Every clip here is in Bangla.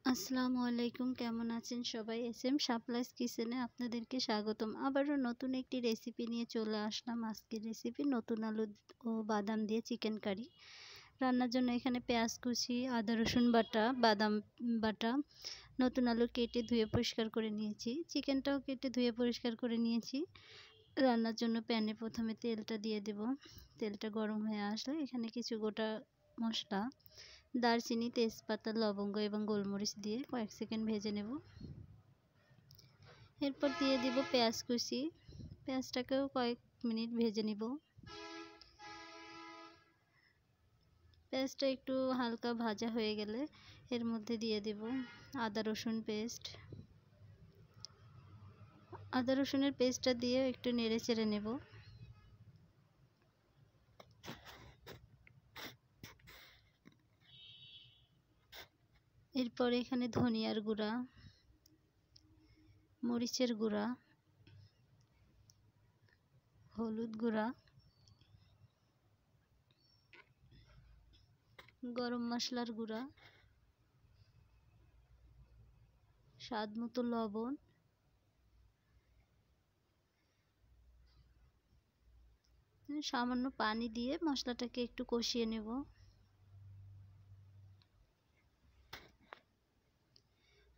আসসালামু আলাইকুম, কেমন আছেন সবাই? এসএম সাপ্লাইজ কিচেনে আপনাদেরকে স্বাগতম। আবারও নতুন একটি রেসিপি নিয়ে চলে আসলাম। আজকের রেসিপি নতুন আলু ও বাদাম দিয়ে চিকেন কারি। রান্নার জন্য এখানে পেঁয়াজ কুচি, আদা রসুন বাটা, বাদাম বাটা, নতুন আলু কেটে ধুয়ে পরিষ্কার করে নিয়েছি। চিকেনটাও কেটে ধুয়ে পরিষ্কার করে নিয়েছি। রান্নার জন্য প্যানে প্রথমে তেলটা দিয়ে দেব। তেলটা গরম হয়ে আসলে এখানে কিছু গোটা মশলা, দারচিনি, তেজপাতা, লবঙ্গ এবং গোলমরিচ দিয়ে কয়েক সেকেন্ড ভেজে নেব। এরপর দিয়ে দিব পেঁয়াজ কুচি। পেঁয়াজটাকেও কয়েক মিনিট ভেজে নিব। পেঁয়াজটা একটু হালকা ভাজা হয়ে গেলে এর মধ্যে দিয়ে দেব আদা রসুন পেস্ট। আদা রসুনের পেস্টটা দিয়ে একটু নেড়ে চেড়ে নেব। এরপর এখানে ধনিয়ার গুঁড়া, মরিচের গুঁড়া, হলুদ গুঁড়া, গরম মশলার গুঁড়া, স্বাদ মতো লবণ, সামান্য পানি দিয়ে মশলাটাকে একটু কষিয়ে নেব।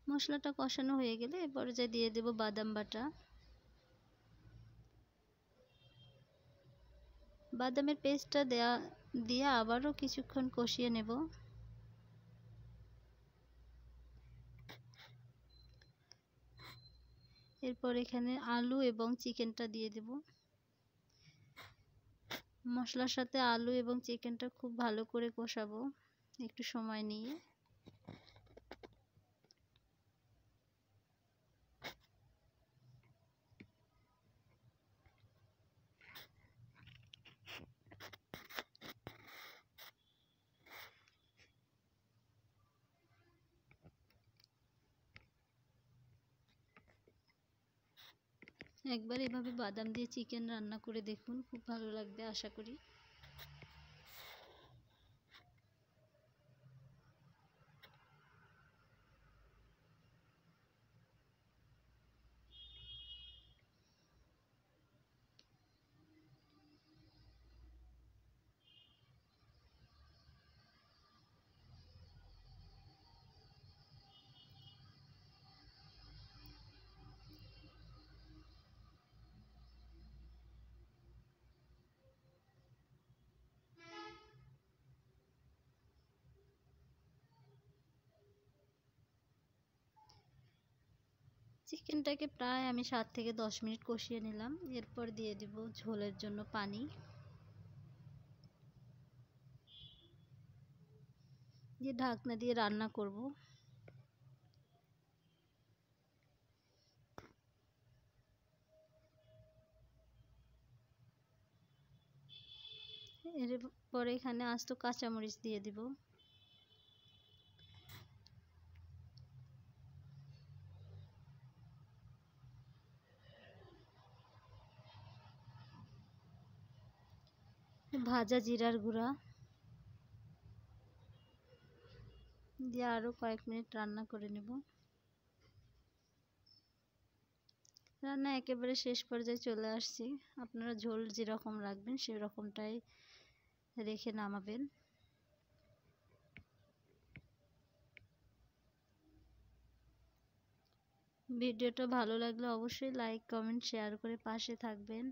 মশলাটা কষানো হয়ে গেলে এ পর্যায়ে দিয়ে দেব বাদাম বাটা। বাদামের পেস্টটা দিয়ে আবারও কিছুক্ষণ কষিয়ে নেব। এরপর এখানে আলু এবং চিকেনটা দিয়ে দেব। মশলার সাথে আলু এবং চিকেনটা খুব ভালো করে কষাবো একটু সময় নিয়ে। একবার এভাবে বাদাম দিয়ে চিকেন রান্না করে দেখুন, খুব ভালো লাগবে আশা করি। চিকেনটাকে প্রায় আমি 7 থেকে 10 মিনিট কষিয়ে নিলাম। এরপর দিয়ে দিব ঝোলের জন্য পানি। দিয়ে ঢাকনা দিয়ে রান্না করব। এরপরে এখানে আস্ত কাঁচামরিচ দিয়ে দিব। ভাজা জিরার গুঁড়া দিয়ে আরও কয়েক মিনিট রান্না করে নেব। রান্না একেবারে শেষ পর্যায়ে চলে আসছি। আপনারা ঝোল যেরকম রাখবেন সেরকমটাই রেখে নামাবেন। ভিডিওটা ভালো লাগলে অবশ্যই লাইক, কমেন্ট, শেয়ার করে পাশে থাকবেন।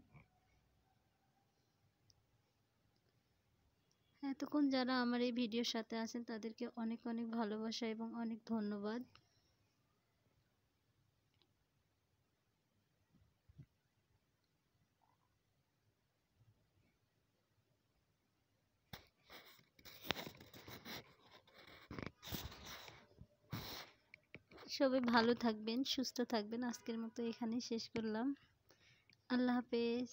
এতক্ষণ যারা আমার এই ভিডিওর সাথে আছেন তাদেরকে অনেক অনেক ভালোবাসা এবং অনেক ধন্যবাদ। সবাই ভালো থাকবেন, সুস্থ থাকবেন। আজকের মতো এখানেই শেষ করলাম। আল্লাহ হাফেজ।